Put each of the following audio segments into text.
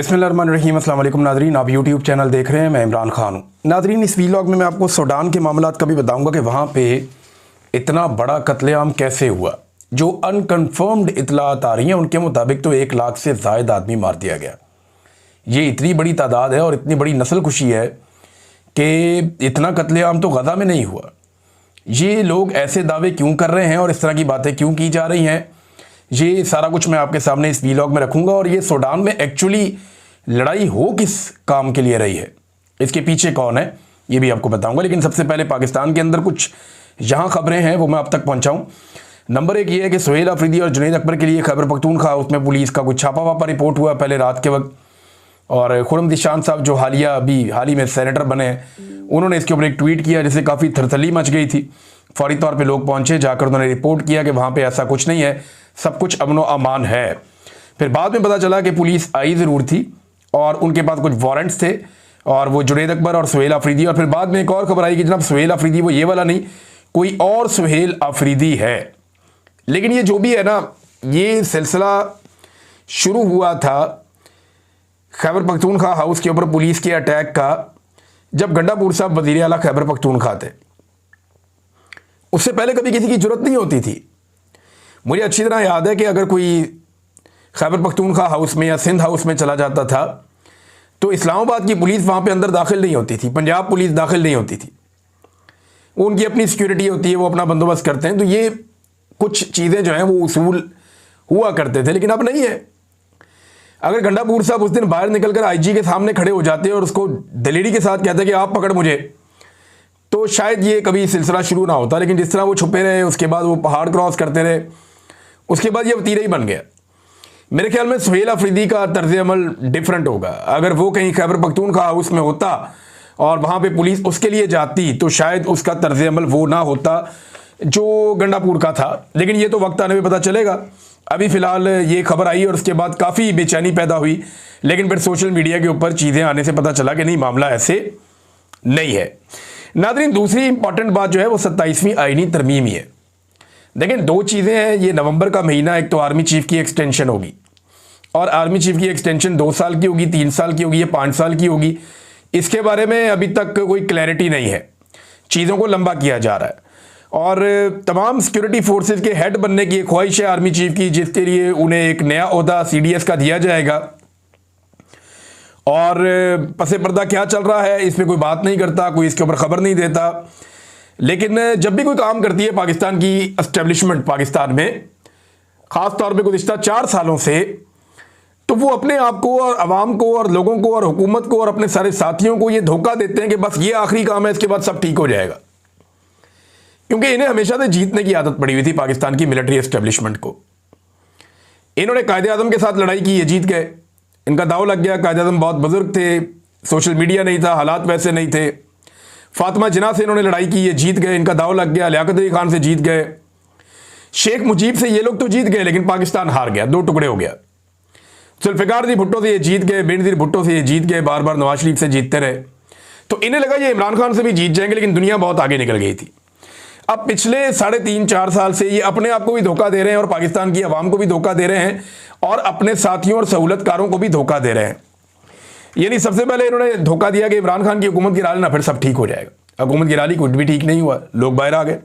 बिस्मिल्लाहिर्रहमानिर्रहीम। अस्सलाम वालेकुम नाज़रीन, आप यूट्यूब चैनल देख रहे हैं। मैं इमरान खान हूँ। नाज़रीन, इस वीलॉग में मैं आपको सूडान के मामलात का भी बताऊँगा कि वहाँ पे इतना बड़ा कत्लेआम कैसे हुआ। जो अनकन्फर्म्ड इतलात आ रही हैं उनके मुताबिक तो 1 लाख से ज़ायद आदमी मार दिया गया। ये इतनी बड़ी तादाद है और इतनी बड़ी नस्ल खुशी है कि इतना कत्लेआम तो गज़ा में नहीं हुआ। ये लोग ऐसे दावे क्यों कर रहे हैं और इस तरह की बातें क्यों की जा रही हैं, ये सारा कुछ मैं आपके सामने इस वीलॉग में रखूंगा। और ये सूडान में एक्चुअली लड़ाई हो किस काम के लिए रही है, इसके पीछे कौन है, ये भी आपको बताऊंगा। लेकिन सबसे पहले पाकिस्तान के अंदर कुछ जहां खबरें हैं वो मैं आप तक पहुंचाऊं। नंबर 1 ये है कि सुहेल अफरीदी और जुनैद अकबर के लिए खैबर पख्तूनख्वा उसमें पुलिस का कुछ छापा वापा रिपोर्ट हुआ पहले रात के वक्त। और खुर्रम दिशान साहब जो हाल ही में सेनेटर बने हैं, उन्होंने इसके ऊपर एक ट्वीट किया जिससे काफ़ी थरथली मच गई थी। फौरी तौर पे लोग पहुंचे, जाकर उन्होंने रिपोर्ट किया कि वहाँ पे ऐसा कुछ नहीं है, सब कुछ अमन व अमान है। फिर बाद में पता चला कि पुलिस आई ज़रूर थी और उनके पास कुछ वारंट्स थे, और वो जुनैद अकबर और सुहेल अफरीदी। और फिर बाद में एक और खबर आई कि जनाब सुहेल अफरीदी वो ये वाला नहीं, कोई और सुहेल अफरीदी है। लेकिन ये जो भी है ना, ये सिलसिला शुरू हुआ था खैबर पख्तूनख्वा हाउस के ऊपर पुलिस के अटैक का, जब गंडापुर साहब वज़ीर आला खैबर पख्तूनख्वा थे। उससे पहले कभी किसी की जरूरत नहीं होती थी। मुझे अच्छी तरह याद है कि अगर कोई खैबर पख्तूनख्वा हाउस में या सिंध हाउस में चला जाता था तो इस्लामाबाद की पुलिस वहाँ पे अंदर दाखिल नहीं होती थी, पंजाब पुलिस दाखिल नहीं होती थी। वो उनकी अपनी सिक्योरिटी होती है, वो अपना बंदोबस्त करते हैं। तो ये कुछ चीज़ें जो हैं वो उसूल हुआ करते थे, लेकिन अब नहीं है। अगर गंडापुर साहब उस दिन बाहर निकलकर आईजी के सामने खड़े हो जाते और उसको दलेरी के साथ कहते कि आप पकड़ मुझे, तो शायद ये कभी सिलसिला शुरू ना होता। लेकिन जिस तरह वो छुपे रहे, उसके बाद वो पहाड़ क्रॉस करते रहे, उसके बाद ये वतीरा ही बन गया। मेरे ख्याल में सुहेल अफरीदी का तर्ज अमल डिफरेंट होगा। अगर वो कहीं खैबर पख्तूनख्वा हाउस में होता और वहाँ पे पुलिस उसके लिए जाती तो शायद उसका तर्ज अमल वो ना होता जो गंडापुर का था। लेकिन ये तो वक्त आने पे पता चलेगा। अभी फ़िलहाल ये खबर आई और उसके बाद काफ़ी बेचैनी पैदा हुई, लेकिन फिर सोशल मीडिया के ऊपर चीज़ें आने से पता चला कि नहीं, मामला ऐसे नहीं है। नाज़रीन, दूसरी इंपॉर्टेंट बात जो है वो 27वीं आईनी तरमीम ही है। देखें, 2 चीज़ें हैं। ये नवंबर का महीना, एक तो आर्मी चीफ की एक्सटेंशन होगी, और आर्मी चीफ की एक्सटेंशन 2 साल की होगी, 3 साल की होगी या 5 साल की होगी, इसके बारे में अभी तक कोई क्लैरिटी नहीं है। चीज़ों को लंबा किया जा रहा है और तमाम सिक्योरिटी फोर्सेस के हेड बनने की एक ख्वाहिश है आर्मी चीफ की, जिसके लिए उन्हें एक नया ओहदा CDS का दिया जाएगा। और पसे पर्दा क्या चल रहा है इस पर कोई बात नहीं करता, कोई इसके ऊपर खबर नहीं देता। लेकिन जब भी कोई काम करती है पाकिस्तान की एस्टेब्लिशमेंट पाकिस्तान में, ख़ास तौर पे गुज़िश्ता 4 सालों से, तो वो अपने आप को और आवाम को और लोगों को और हुकूमत को और अपने सारे साथियों को ये धोखा देते हैं कि बस ये आखिरी काम है, इसके बाद सब ठीक हो जाएगा। क्योंकि इन्हें हमेशा से जीतने की आदत पड़ी हुई थी पाकिस्तान की मिलिट्री एस्टेब्लिशमेंट को। इन्होंने कायदे आज़म के साथ लड़ाई की, ये जीत गए, इनका दाव लग गया। कायदे आज़म बहुत बुजुर्ग थे, सोशल मीडिया नहीं था, हालात वैसे नहीं थे। फातिमा जिन्ना से इन्होंने लड़ाई की, ये जीत गए, इनका दाव लग गया। लियाकत अली खान से जीत गए, शेख मुजीब से ये लोग तो जीत गए, लेकिन पाकिस्तान हार गया, 2 टुकड़े हो गया। जुल्फ़िकार जी भुट्टो से ये जीत गए, बेनज़ीर भुट्टो से ये जीत गए, बार बार नवाज शरीफ से जीतते रहे। तो इन्हें लगा ये इमरान खान से भी जीत जाएंगे, लेकिन दुनिया बहुत आगे निकल गई थी। अब पिछले 3.5-4 साल से ये अपने आप को भी धोखा दे रहे हैं और पाकिस्तान की आवाम को भी धोखा दे रहे हैं और अपने साथियों और सहूलतकारों को भी धोखा दे रहे हैं। यानी सबसे पहले इन्होंने धोखा दिया कि इमरान खान की हुकूमत गिरा लेना, फिर सब ठीक हो जाएगा। हुकूमत गिरा ली, कुछ भी ठीक नहीं हुआ, लोग बाहर आ गए।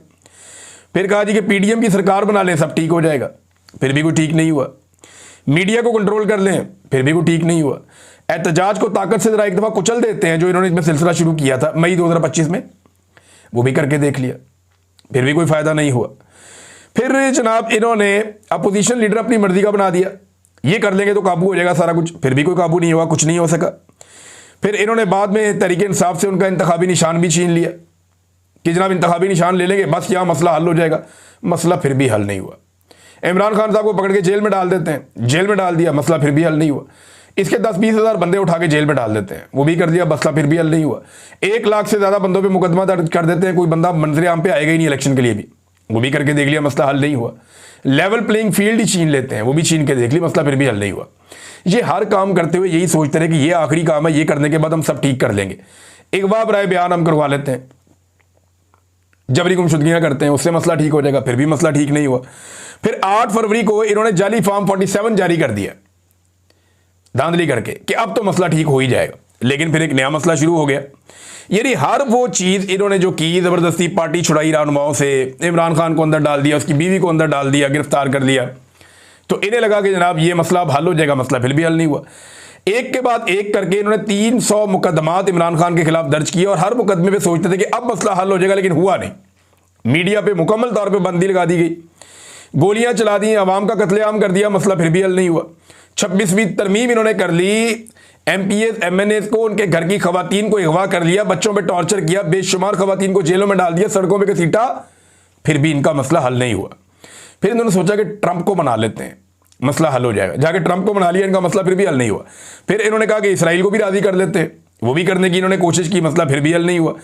फिर कहा जी कि PDM की सरकार बना लें, सब ठीक हो जाएगा, फिर भी कोई ठीक नहीं हुआ। मीडिया को कंट्रोल कर लें, फिर भी कोई ठीक नहीं हुआ। एहतजाज को ताकत से जरा एक दफ़ा कुचल देते हैं, जो इन्होंने इसमें सिलसिला शुरू किया था मई 2025 में, वो भी करके देख लिया, फिर भी कोई फ़ायदा नहीं हुआ। फिर जनाब इन्होंने अपोजिशन लीडर अपनी मर्जी का बना दिया, ये कर लेंगे तो काबू हो जाएगा सारा कुछ, फिर भी कोई काबू नहीं हुआ, कुछ नहीं हो सका। फिर इन्होंने बाद में तहरीक इंसाफ से उनका इंतखाबी निशान भी छीन लिया कि जनाब इंतखाबी निशान ले लेंगे, बस यहाँ मसला हल हो जाएगा। मसला फिर भी हल नहीं हुआ। इमरान खान साहब को पकड़ के जेल में डाल देते हैं, जेल में डाल दिया, मसला फिर भी हल नहीं हुआ। इसके 10-20 हज़ार बंदे उठा के जेल में डाल देते हैं, वो भी कर दिया, मसला फिर भी हल नहीं हुआ। 1 लाख से ज़्यादा बंदों पे मुकदमा दर्ज कर देते हैं, कोई बंदा मंजर आम पे आएगा ही नहीं इलेक्शन के लिए भी, वो भी करके देख लिया, मसला हल नहीं हुआ। लेवल प्लेइंग फील्ड ही छीन लेते हैं, वो भी छीन के देख लिया, मसला फिर भी हल नहीं हुआ। ये हर काम करते हुए यही सोचते रहे कि ये आखिरी काम है, ये करने के बाद हम सब ठीक कर लेंगे। अगवा बराए बयान हम करवा लेते हैं, जबरी गुमशुदगियां करते हैं, उससे मसला ठीक हो जाएगा, फिर भी मसला ठीक नहीं हुआ। फिर 8 फरवरी को इन्होंने जाली फॉर्म 47 जारी कर दिया। धांधली करके कि अब तो मसला ठीक हो ही जाएगा, लेकिन फिर एक नया मसला शुरू हो गया। यानी हर वो चीज़ इन्होंने जो की, ज़बरदस्ती पार्टी छुड़ाई रहनुमाओं से, इमरान खान को अंदर डाल दिया, उसकी बीवी को अंदर डाल दिया, गिरफ्तार कर लिया, तो इन्हें लगा कि जनाब ये मसला अब हल हो जाएगा। मसला फिर भी हल नहीं हुआ। एक के बाद एक करके इन्होंने 300 मुकदमात इमरान खान के खिलाफ दर्ज किए और हर मुकदमे पे सोचते थे कि अब मसला हल हो जाएगा, लेकिन हुआ नहीं। मीडिया पे मुकम्मल तौर पे बंदी लगा दी गई, गोलियां चला दी, अवाम का कत्लेआम कर दिया, मसला फिर भी हल नहीं हुआ। 26वीं तरमीम इन्होंने कर ली, MPs MNAs को, उनके घर की खवातीन को अगवा कर लिया, बच्चों पे टॉर्चर किया, बेशुमार खवातीन को जेलों में डाल दिया, सड़कों पे घसीटा, फिर भी इनका मसला हल नहीं हुआ। फिर इन्होंने सोचा कि ट्रंप को मना लेते हैं, मसला हल हो जाएगा। जाके ट्रंप को मना लिया, इनका मसला फिर भी हल नहीं हुआ। फिर इन्होंने कहा कि इसराइल को भी राजी कर लेते हैं, वो भी करने की इन्होंने कोशिश की, मसला फिर भी हल नहीं हुआ।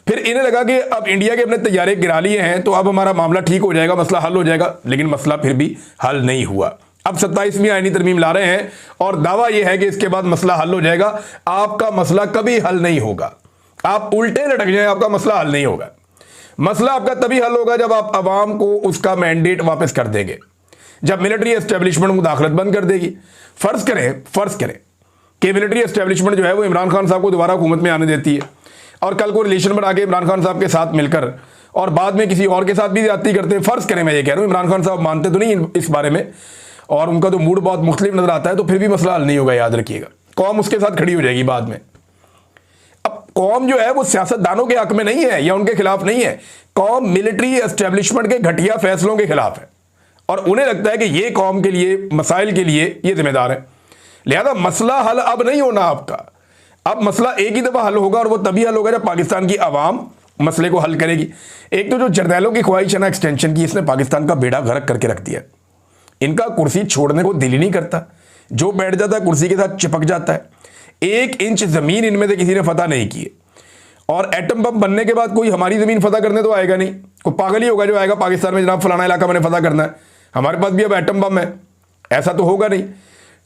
फिर इन्हें लगा कि अब इंडिया के अपने तैयारे गिरा लिए हैं तो अब हमारा मामला ठीक हो जाएगा, मसला हल हो जाएगा, लेकिन मसला फिर भी हल नहीं हुआ। अब 27वीं आईनी तरमीम ला रहे हैं और दावा यह है कि इसके बाद मसला हल हो जाएगा। आपका मसला कभी हल नहीं होगा, आप उल्टे लटक जाए, आपका मसला हल नहीं होगा। मसला आपका तभी हल होगा जब आप अवाम को उसका मैंडेट वापस कर देंगे, जब मिलिट्री एस्टेब्लिशमेंट मुदाखलत बंद कर देगी। फर्ज करें कि मिलिट्री एस्टेब्लिशमेंट जो है वो इमरान खान साहब को दोबारा हुकूमत में आने देती है और कल को रिलेशन बना के इमरान खान साहब के साथ मिलकर और बाद में किसी और के साथ भी ज्यादती करते हैं। फर्ज करें, मैं ये कह रहा हूँ, इमरान खान साहब मानते तो नहीं इस बारे में और उनका तो मूड बहुत मुख्तलिफ नजर आता है, तो फिर भी मसला हल नहीं होगा, याद रखिएगा। कौम उसके साथ खड़ी हो जाएगी बाद में। अब कौम जो है वो सियासतदानों के हक में नहीं है या उनके खिलाफ नहीं है, कौम मिलिट्री एस्टेब्लिशमेंट के घटिया फैसलों के खिलाफ है और उन्हें लगता है कि ये कौम के लिए, मसाइल के लिए ये जिम्मेदार है। लिहाजा मसला हल अब नहीं होना आपका, अब मसला एक ही दफा हल होगा और वो तभी हल होगा जब पाकिस्तान की आवाम मसले को हल करेगी। एक तो जो जर्नैलों की ख्वाहिश है ना एक्सटेंशन की, इसने पाकिस्तान का बेड़ा गर्क करके रख दिया। इनका कुर्सी छोड़ने को दिल ही नहीं करता, जो बैठ जाता है कुर्सी के साथ चिपक जाता है। 1 इंच जमीन इनमें से किसी ने फतह नहीं की है और एटम बम बनने के बाद कोई हमारी जमीन फतह करने तो आएगा नहीं, कोई पागल ही होगा जो आएगा पाकिस्तान में, जनाब फलाना इलाका मैंने फतह करना है, हमारे पास भी अब एटम बम है, ऐसा तो होगा नहीं।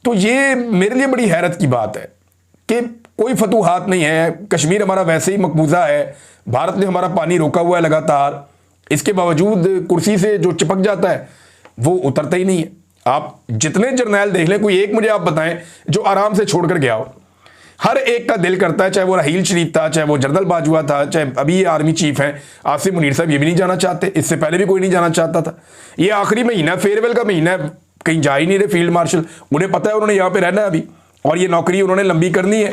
तो ये मेरे लिए बड़ी हैरत की बात है कि कोई फतूहात नहीं है, कश्मीर हमारा वैसे ही मकबूजा है, भारत ने हमारा पानी रोका हुआ है लगातार, इसके बावजूद कुर्सी से जो चिपक जाता है वो उतरता ही नहीं है। आप जितने जर्नैल देख लें, कोई एक मुझे आप बताएं जो आराम से छोड़कर गया हो। हर एक का दिल करता है, चाहे वो राहील शरीफ था, चाहे वो जनरल बाजवा था, चाहे अभी ये आर्मी चीफ हैं आसिम मुनीर साहब, ये भी नहीं जाना चाहते, इससे पहले भी कोई नहीं जाना चाहता था। ये आखिरी महीना, फेयरवेल का महीना है, कहीं जा ही नहीं रहे फील्ड मार्शल, उन्हें पता है उन्होंने यहाँ पे रहना है अभी और ये नौकरी उन्होंने लंबी करनी है,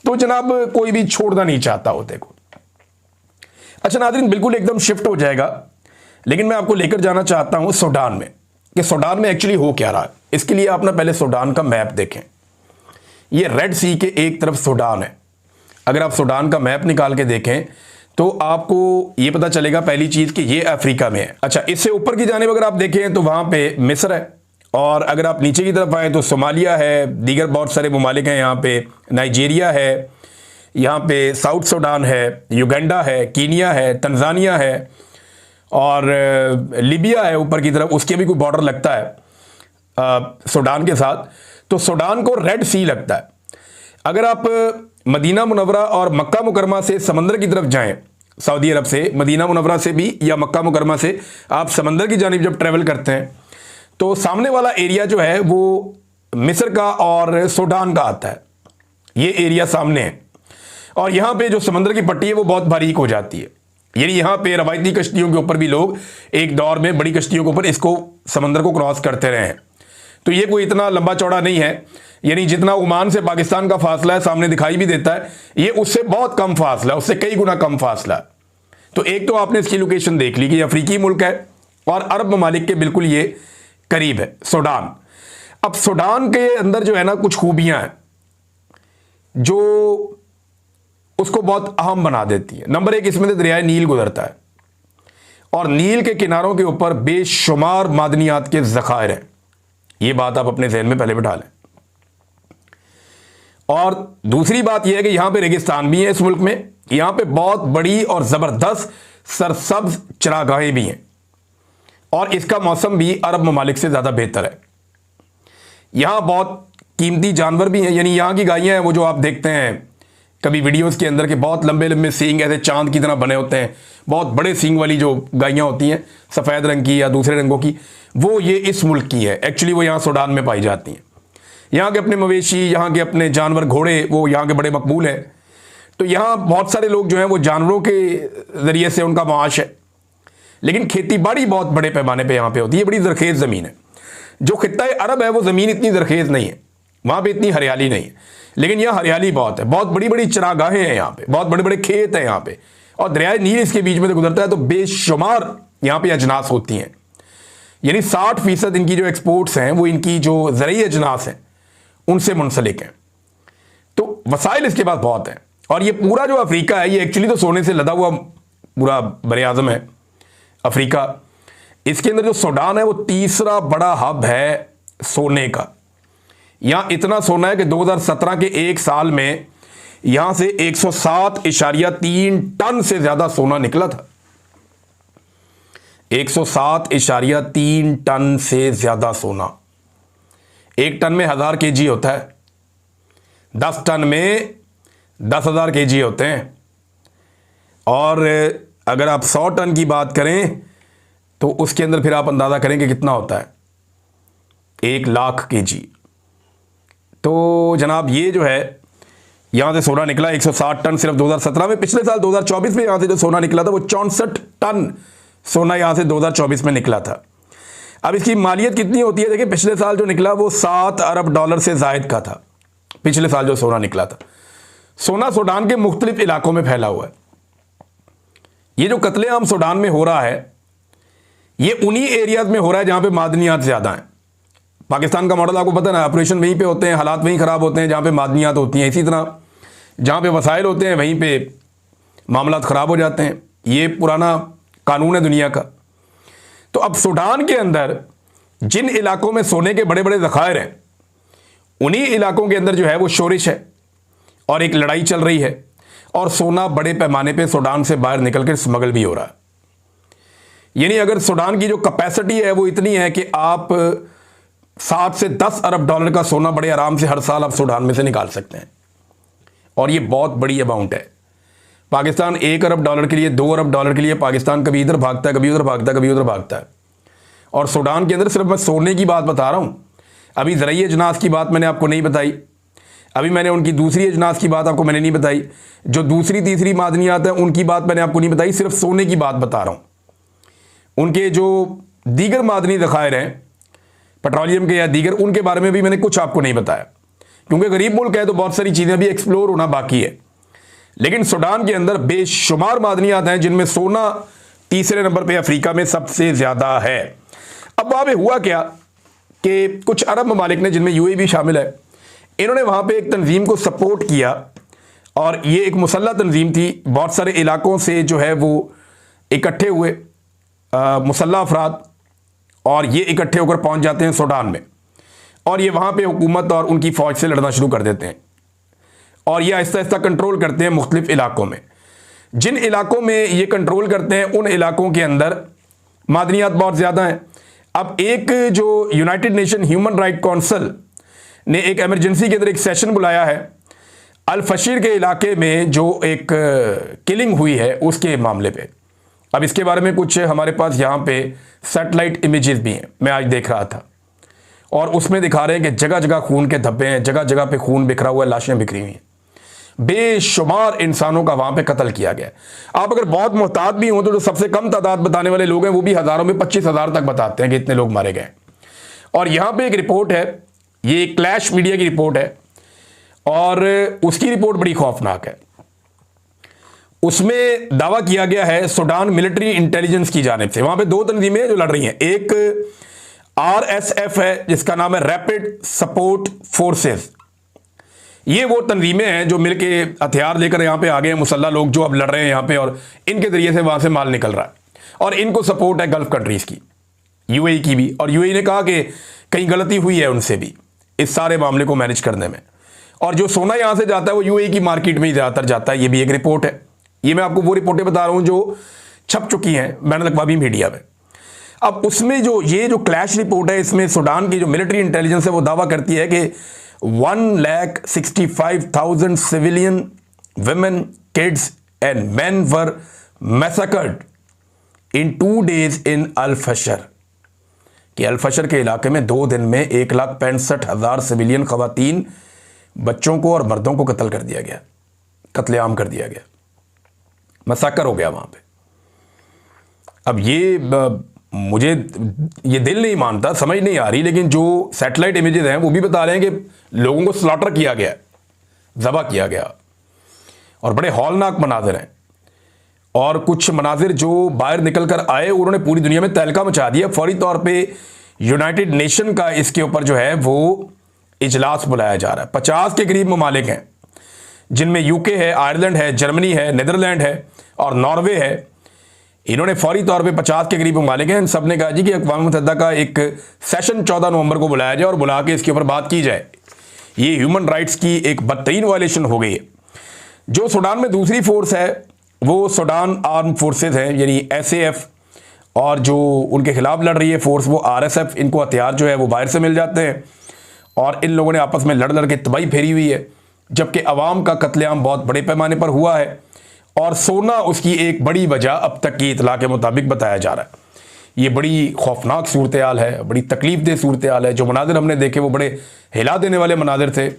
तो जनाब कोई भी छोड़ना नहीं चाहता होते को। अच्छा नाज़रीन, बिल्कुल एकदम शिफ्ट हो जाएगा, लेकिन मैं आपको लेकर जाना चाहता हूँ सूडान में, कि सूडान में एक्चुअली हो क्या रहा है। इसके लिए आप ना पहले सूडान का मैप देखें। ये रेड सी के एक तरफ सूडान है। अगर आप सूडान का मैप निकाल के देखें तो आपको ये पता चलेगा पहली चीज़ कि ये अफ्रीका में है। अच्छा, इससे ऊपर की जानिब अगर आप देखें तो वहाँ पे मिस्र है और अगर आप नीचे की तरफ आए तो सोमालिया है, दीगर बहुत सारे ममालिक हैं यहाँ पे, नाइजीरिया है, यहाँ पे साउथ सूडान है, युगांडा है, कीनिया है, तंजानिया है और लीबिया है ऊपर की तरफ, उसके भी कोई बॉर्डर लगता है सूडान के साथ। तो सूडान को रेड सी लगता है। अगर आप मदीना मुनव्वरा और मक्का मुकरमा से समंदर की तरफ जाएं, सऊदी अरब से मदीना मुनव्वरा से भी या मक्का मुकरमा से आप समंदर की जानिब जब ट्रैवल करते हैं तो सामने वाला एरिया जो है वो मिस्र का और सूडान का आता है। ये एरिया सामने है और यहाँ पे जो समंदर की पट्टी है वो बहुत बारीक हो जाती है। यानी यहाँ पे रवायती कश्तियों के ऊपर भी लोग एक दौर में बड़ी कश्तियों के ऊपर इसको समंदर को क्रॉस करते रहे हैं। तो ये कोई इतना लंबा चौड़ा नहीं है, यानी जितना ओमान से पाकिस्तान का फासला है सामने दिखाई भी देता है, ये उससे बहुत कम फासला है, उससे कई गुना कम फासला है। तो एक तो आपने इसकी लोकेशन देख ली कि ये अफ्रीकी मुल्क है और अरब ममालिक के बिल्कुल ये करीब है सूडान। अब सूडान के अंदर जो है ना कुछ खूबियां हैं जो उसको बहुत अहम बना देती है। नंबर 1, इसमें से दरियाए नील गुजरता है और नील के किनारों के ऊपर बेशुमार मादनियात के ज़खायर हैं। ये बात आप अपने जहन में पहले बिठा लें। और दूसरी बात यह है कि यहां पे रेगिस्तान भी है इस मुल्क में, यहां पे बहुत बड़ी और जबरदस्त सरसब्ज चरागाहें भी हैं और इसका मौसम भी अरब ममालिक से ज्यादा बेहतर है। यहां बहुत कीमती जानवर भी हैं, यानी यहां की गायें हैं वो जो आप देखते हैं कभी वीडियोस के अंदर के बहुत लंबे लंबे सींग ऐसे चांद की तरह बने होते हैं, बहुत बड़े सींग वाली जो गायें होती हैं सफ़ेद रंग की या दूसरे रंगों की, वो ये इस मुल्क की है। एक्चुअली वो यहाँ सूडान में पाई जाती हैं। यहाँ के अपने मवेशी, यहाँ के अपने जानवर, घोड़े, वो यहाँ के बड़े मकबूल हैं। तो यहाँ बहुत सारे लोग जो हैं वो जानवरों के ज़रिए से उनका माश है। लेकिन खेती बाड़ी बहुत बड़े पैमाने पे यहाँ पे होती है, बड़ी ज़रखेज़ ज़मीन है। जो खित्ता अरब है वो ज़मीन इतनी ज़रखेज़ नहीं है, वहाँ पे इतनी हरियाली नहीं है, लेकिन यहाँ हरियाली बहुत है। बहुत बड़ी बड़ी चरागाहें हैं यहाँ पे, बहुत बड़े बड़े खेत हैं यहाँ पे, और दरियाए नील इसके बीच में से गुजरता है। तो बेशुमार यहाँ पे अजनास होती हैं, यानी 60% इनकी जो एक्सपोर्ट्स हैं वो इनकी जो ज़रई अजनास हैं उनसे मुंसलिक हैं। तो वसाइल इसके पास बहुत हैं। और ये पूरा जो अफ्रीका है, ये एक्चुअली तो सोने से लदा हुआ पूरा बरे आज़म है अफ्रीका। इसके अंदर जो सूडान है वो तीसरा बड़ा हब है सोने का। यहाँ इतना सोना है कि 2017 के एक साल में यहाँ से 107.3 टन से ज़्यादा सोना निकला था। 107.3 टन से ज़्यादा सोना। एक टन में 1000 kg होता है, 10 टन में 10,000 kg होते हैं। और अगर आप 100 टन की बात करें तो उसके अंदर फिर आप अंदाज़ा करें कि कितना होता है, 1,00,000 kg। तो जनाब ये जो है यहाँ से सोना निकला 160 टन सिर्फ 2017 में। पिछले साल 2024 में यहाँ से जो सोना निकला था वो 64 टन सोना यहाँ से 2024 में निकला था। अब इसकी मालियत कितनी होती है, देखिए पिछले साल जो निकला वो $7 अरब से ज़ायद का था। पिछले साल जो सोना निकला था। सोना सूडान के मुख्तलिफ इलाकों में फैला हुआ है। ये जो कत्लेआम सूडान में हो रहा है ये उन्हीं एरियाज में हो रहा है जहाँ पे मादनियात ज़्यादा हैं। पाकिस्तान का मॉडल आपको पता है ना, ऑपरेशन वहीं पे होते हैं, हालात वहीं ख़राब होते हैं जहाँ पे मादनियात होती हैं। इसी तरह जहाँ पे वसाइल होते हैं वहीं पे मामलात ख़राब हो जाते हैं। ये पुराना कानून है दुनिया का। तो अब सूडान के अंदर जिन इलाकों में सोने के बड़े बड़े ज़खायर हैं उन्हीं इलाकों के अंदर जो है वो शोरिश है और एक लड़ाई चल रही है, और सोना बड़े पैमाने पे सूडान से बाहर निकल कर स्मगल भी हो रहा है। यानी अगर सूडान की जो कैपेसिटी है वो इतनी है कि आप 7 से 10 अरब डॉलर का सोना बड़े आराम से हर साल आप सूडान में से निकाल सकते हैं, और ये बहुत बड़ी अमाउंट है। पाकिस्तान 1 अरब डॉलर के लिए, 2 अरब डॉलर के लिए पाकिस्तान कभी इधर भागता है, कभी उधर भागता है, कभी उधर भागता है। और सूडान के अंदर सिर्फ मैं सोने की बात बता रहा हूँ, अभी ज़रई अजनास की बात मैंने आपको नहीं बताई, अभी मैंने उनकी दूसरी अजनास की बात आपको मैंने नहीं बताई, जो दूसरी तीसरी मादनियात हैं उनकी बात मैंने आपको नहीं बताई, सिर्फ सोने की बात बता रहा हूँ। उनके जो दीगर मादनी ज़खायर हैं पेट्रोलियम के या दीगर, उनके बारे में भी मैंने कुछ आपको नहीं बताया, क्योंकि गरीब मुल्क है तो बहुत सारी चीज़ें भी एक्सप्लोर होना बाकी है। लेकिन सूडान के अंदर बेशुमार मादनियात हैं जिनमें सोना तीसरे नंबर पे अफ्रीका में सबसे ज़्यादा है। अब वहाँ पे हुआ क्या कि कुछ अरब ममालिक ने, जिनमें यूएई भी शामिल है, इन्होंने वहाँ पे एक तंजीम को सपोर्ट किया, और ये एक मुसल्लह तंजीम थी। बहुत सारे इलाकों से जो है वो इकट्ठे हुए मुसल्लह अफराद, और ये इकट्ठे होकर पहुँच जाते हैं सूडान में, और ये वहाँ पे हुकूमत और उनकी फ़ौज से लड़ना शुरू कर देते हैं, और ये आहिस्ता आहिस्ता कंट्रोल करते हैं मुख्तलिफ इलाकों में। जिन इलाकों में ये कंट्रोल करते हैं उन इलाकों के अंदर मादनियात बहुत ज़्यादा हैं। अब एक जो United nation human right council ने एक एमरजेंसी के अंदर एक सेशन बुलाया है अल फशीर के इलाके में जो एक किलिंग हुई है उसके मामले पे। अब इसके बारे में कुछ हमारे पास यहाँ पे सैटेलाइट इमेजेस भी हैं, मैं आज देख रहा था, और उसमें दिखा रहे हैं कि जगह जगह खून के धब्बे हैं, जगह जगह पे खून बिखरा हुआ है, लाशें बिखरी हुई हैं। बेशुमार इंसानों का वहाँ पे कत्ल किया गया। आप अगर बहुत मोहतात भी हों तो जो सबसे कम तादाद बताने वाले लोग हैं वो भी हज़ारों में 25,000 तक बताते हैं कि इतने लोग मारे गए। और यहाँ पे एक रिपोर्ट है, ये क्लैश मीडिया की रिपोर्ट है, और उसकी रिपोर्ट बड़ी खौफनाक है। उसमें दावा किया गया है सूडान मिलिट्री इंटेलिजेंस की जानिब से, वहाँ पे 2 तंजीमें जो लड़ रही हैं, एक RSF है जिसका नाम है रैपिड सपोर्ट फोर्सेस। ये वो तंजीमें हैं जो मिलके हथियार लेकर यहाँ पे आ गए हैं, मुसल्ला लोग जो अब लड़ रहे हैं यहाँ पे, और इनके जरिए से वहाँ से माल निकल रहा है, और इनको सपोर्ट है गल्फ कंट्रीज़ की, यूएई की भी। और यूएई ने कहा कि कहीं गलती हुई है उनसे भी इस सारे मामले को मैनेज करने में, और जो सोना यहाँ से जाता है वो यूएई की मार्केट में ही ज़्यादातर जाता है। ये भी एक रिपोर्ट है। ये मैं आपको वो रिपोर्टें बता रहा हूँ जो छप चुकी हैं बैनुल अक़वामी मीडिया में। अब उसमें जो ये जो क्लैश रिपोर्ट है, इसमें सूडान की जो मिलिट्री इंटेलिजेंस है वो दावा करती है कि 1,65,000 civilian women, kids and men were massacred in 2 days in Al Fashar। कि अल-फशर के इलाके में 2 दिन में 1,65,000 सिविलियन ख़वातीन, बच्चों को और मर्दों को कत्ल कर दिया गया, कत्लेआम कर दिया गया, मसाकर हो गया वहाँ पे। अब ये मुझे ये दिल नहीं मानता, समझ नहीं आ रही, लेकिन जो सैटेलाइट इमेजेस हैं वो भी बता रहे हैं कि लोगों को स्लॉटर किया गया, ज़बह किया गया, और बड़े हौलनाक मनाजिर हैं। और कुछ मनाजिर जो बाहर निकल कर आए उन्होंने पूरी दुनिया में तहलका मचा दिया। फौरी तौर पे यूनाइटेड नेशन का इसके ऊपर जो है वो इजलास बुलाया जा रहा है। 50 के करीब ममालिक हैं जिनमें यूके है, आयरलैंड है, जर्मनी है, नीदरलैंड है और नॉर्वे है। इन्होंने फौरी तौर पे 50 के करीब ममालिक हैं, इन सब ने कहा जी कि अक़वाम मुत्तहिदा का एक सेशन 14 नवंबर को बुलाया जाए और बुला के इसके ऊपर बात की जाए। ये ह्यूमन राइट्स की एक बदतरीन वायलेशन हो गई है। जो सूडान में दूसरी फोर्स है वो सूडान आर्म फोर्सेस हैं, यानी SAF, और जो उनके खिलाफ लड़ रही है फोर्स वो RSF। इनको हथियार जो है वो बाहर से मिल जाते हैं और इन लोगों ने आपस में लड़ लड़ के तबाही फेरी हुई है, जबकि अवाम का कत्लेआम बहुत बड़े पैमाने पर हुआ है और सोना उसकी एक बड़ी वजह अब तक की इतला के मुताबिक बताया जा रहा है। ये बड़ी खौफनाक सूरत हाल है, बड़ी तकलीफ दह सूरत हाल है। जो मनाजिर हमने देखे वो बड़े हिला देने वाले मनाजिर थे,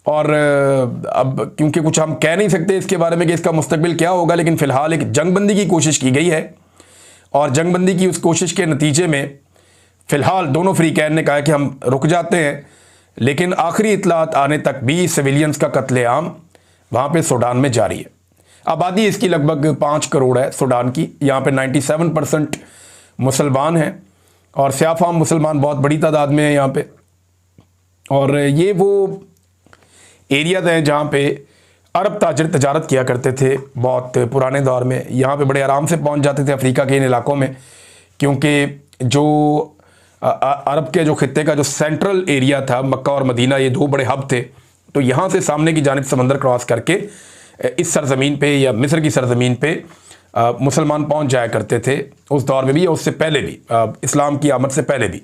और अब क्योंकि कुछ हम कह नहीं सकते इसके बारे में कि इसका मुस्तकबिल क्या होगा, लेकिन फ़िलहाल एक जंगबंदी की कोशिश की गई है और जंगबंदी की उस कोशिश के नतीजे में फ़िलहाल दोनों फ्रीकैन ने कहा कि हम रुक जाते हैं, लेकिन आखिरी इतलात आने तक भी सिविलियंस का कत्लेआम वहाँ पे सूडान में जारी है। आबादी इसकी लगभग 5 करोड़ है सूडान की। यहाँ पे 97% मुसलमान हैं और स्याफ़ाम मुसलमान बहुत बड़ी तादाद में है यहाँ पे। और ये वो एरियाज़ हैं जहाँ पे अरब ताजिर तजारत किया करते थे बहुत पुराने दौर में। यहाँ पे बड़े आराम से पहुँच जाते थे अफ्रीका के इन इलाकों में, क्योंकि जो अरब के जो खित्ते का जो सेंट्रल एरिया था, मक्का और मदीना, ये 2 बड़े हब थे। तो यहाँ से सामने की जानिब समंदर क्रॉस करके इस सरज़मीन पे या मिस्र की सरज़मीन पे मुसलमान पहुँच जाया करते थे उस दौर में भी, या उससे पहले भी, इस्लाम की आमद से पहले भी।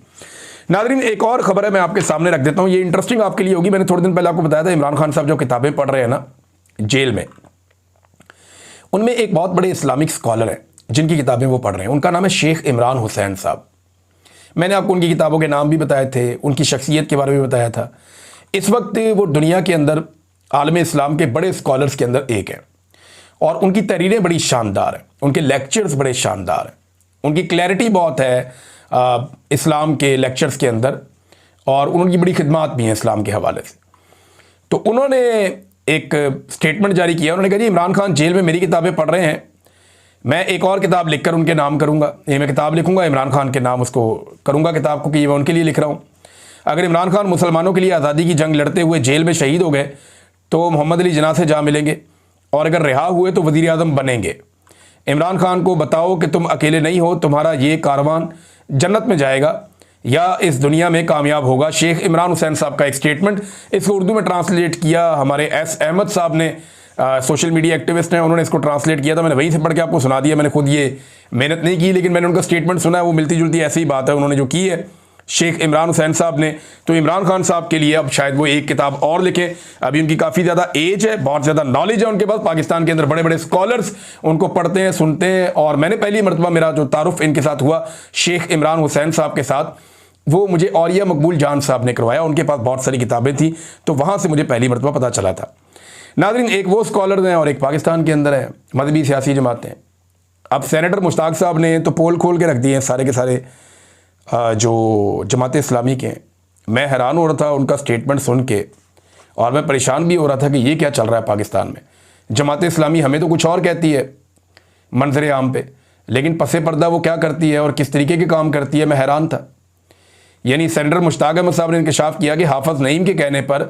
नाज़रीन, एक और ख़बर है मैं आपके सामने रख देता हूँ, ये इंटरेस्टिंग आपके लिए होगी। मैंने थोड़े दिन पहले आपको बताया था इमरान खान साहब जो किताबें पढ़ रहे हैं ना जेल में, उनमें एक बहुत बड़े इस्लामिक स्कॉलर हैं जिनकी किताबें वो पढ़ रहे हैं। उनका नाम है शेख इमरान हुसैन साहब। मैंने आपको उनकी किताबों के नाम भी बताए थे, उनकी शख्सियत के बारे में बताया था। इस वक्त वो दुनिया के अंदर आलम इस्लाम के बड़े स्कॉलर्स के अंदर एक हैं और उनकी तहरीरें बड़ी शानदार हैं, उनके लेक्चर्स बड़े शानदार हैं, उनकी क्लैरिटी बहुत है इस्लाम के लेक्चर्स के अंदर, और उनकी बड़ी खिदमत भी हैं इस्लाम के हवाले से। तो उन्होंने एक स्टेटमेंट जारी किया। उन्होंने कहा जी इमरान खान जेल में मेरी किताबें पढ़ रहे हैं, मैं एक और किताब लिखकर उनके नाम करूँगा। ये मैं किताब लिखूँगा इमरान खान के नाम उसको करूँगा किताब को कि मैं उनके लिए लिख रहा हूँ। अगर इमरान खान मुसलमानों के लिए आज़ादी की जंग लड़ते हुए जेल में शहीद हो गए तो मोहम्मद अली जिन्ना से जा मिलेंगे, और अगर रिहा हुए तो वज़ीर आज़म बनेंगे। इमरान खान को बताओ कि तुम अकेले नहीं हो, तुम्हारा ये कारवान जन्नत में जाएगा या इस दुनिया में कामयाब होगा। शेख इमरान हुसैन साहब का एक स्टेटमेंट, इसको उर्दू में ट्रांसलेट किया हमारे एस अहमद साहब ने, सोशल मीडिया एक्टिविस्ट हैं, उन्होंने इसको ट्रांसलेट किया था। मैंने वहीं से पढ़ के आपको सुना दिया। मैंने खुद ये मेहनत नहीं की, लेकिन मैंने उनका स्टेटमेंट सुना है, वो मिलती जुलती ऐसी ही बात है उन्होंने जो की है शेख इमरान हुसैन साहब ने। तो इमरान खान साहब के लिए अब शायद वो एक किताब और लिखें। अभी उनकी काफ़ी ज़्यादा एज है, बहुत ज़्यादा नॉलेज है उनके पास। पाकिस्तान के अंदर बड़े बड़े स्कॉलर्स उनको पढ़ते हैं, सुनते हैं, और मैंने पहली मरतबा मेरा जो तारुफ इनके साथ हुआ शेख इमरान हुसैन साहब के साथ, वो मुझे औरिया मकबूल जान साहब ने करवाया। उनके पास बहुत सारी किताबें थी, तो वहाँ से मुझे पहली मरतबा पता चला था। नाज़रीन, एक वो स्कॉलर हैं और एक पाकिस्तान के अंदर है मजहबी सियासी जमातें। अब सेनेटर मुश्ताक साहब ने तो पोल खोल के रख दिए हैं सारे के सारे जो जमात इस्लामी के। मैं हैरान हो रहा था उनका स्टेटमेंट सुन के, और मैं परेशान भी हो रहा था कि ये क्या चल रहा है पाकिस्तान में। जमात इस्लामी हमें तो कुछ और कहती है मंजर आम पे, लेकिन पसे पर्दा वो क्या करती है और किस तरीके के काम करती है, मैं हैरान था। यानी सेनेटर मुश्ताक अहमद साहब ने इंकशाफ किया कि हाफिज़ नईम के कहने पर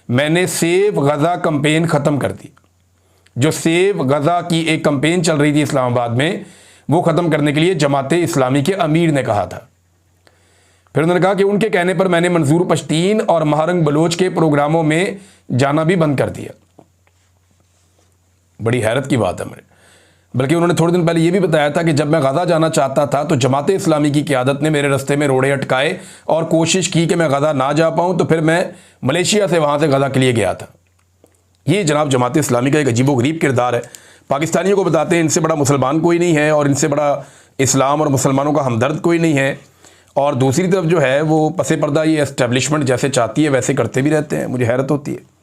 मैंने सेव गज़ा कंपेन ख़त्म कर दी। जो सेव गज़ा की एक कंपेन चल रही थी इस्लामाबाद में, वो ख़त्म करने के लिए जमात इस्लामी के अमीर ने कहा था। फिर उन्होंने कहा कि उनके कहने पर मैंने मंजूर पश्तीन और महारंग बलोच के प्रोग्रामों में जाना भी बंद कर दिया। बड़ी हैरत की बात है मेरे। बल्कि उन्होंने थोड़े दिन पहले ये भी बताया था कि जब मैं गज़ा जाना चाहता था तो जमात इस्लामी की क़यादत ने मेरे रास्ते में रोड़े अटकाए और कोशिश की कि मैं गज़ा ना जा पाऊँ, तो फिर मैं मलेशिया से वहाँ से गज़ा के लिए गया था। ये जनाब जमात इस्लामी का एक अजीबोगरीब किरदार है। पाकिस्तानियों को बताते हैं इनसे बड़ा मुसलमान कोई नहीं है और इनसे बड़ा इस्लाम और मुसलमानों का हमदर्द कोई नहीं है, और दूसरी तरफ जो है वो पसे पर्दा ये एस्टेब्लिशमेंट जैसे चाहती है वैसे करते भी रहते हैं। मुझे हैरत होती है।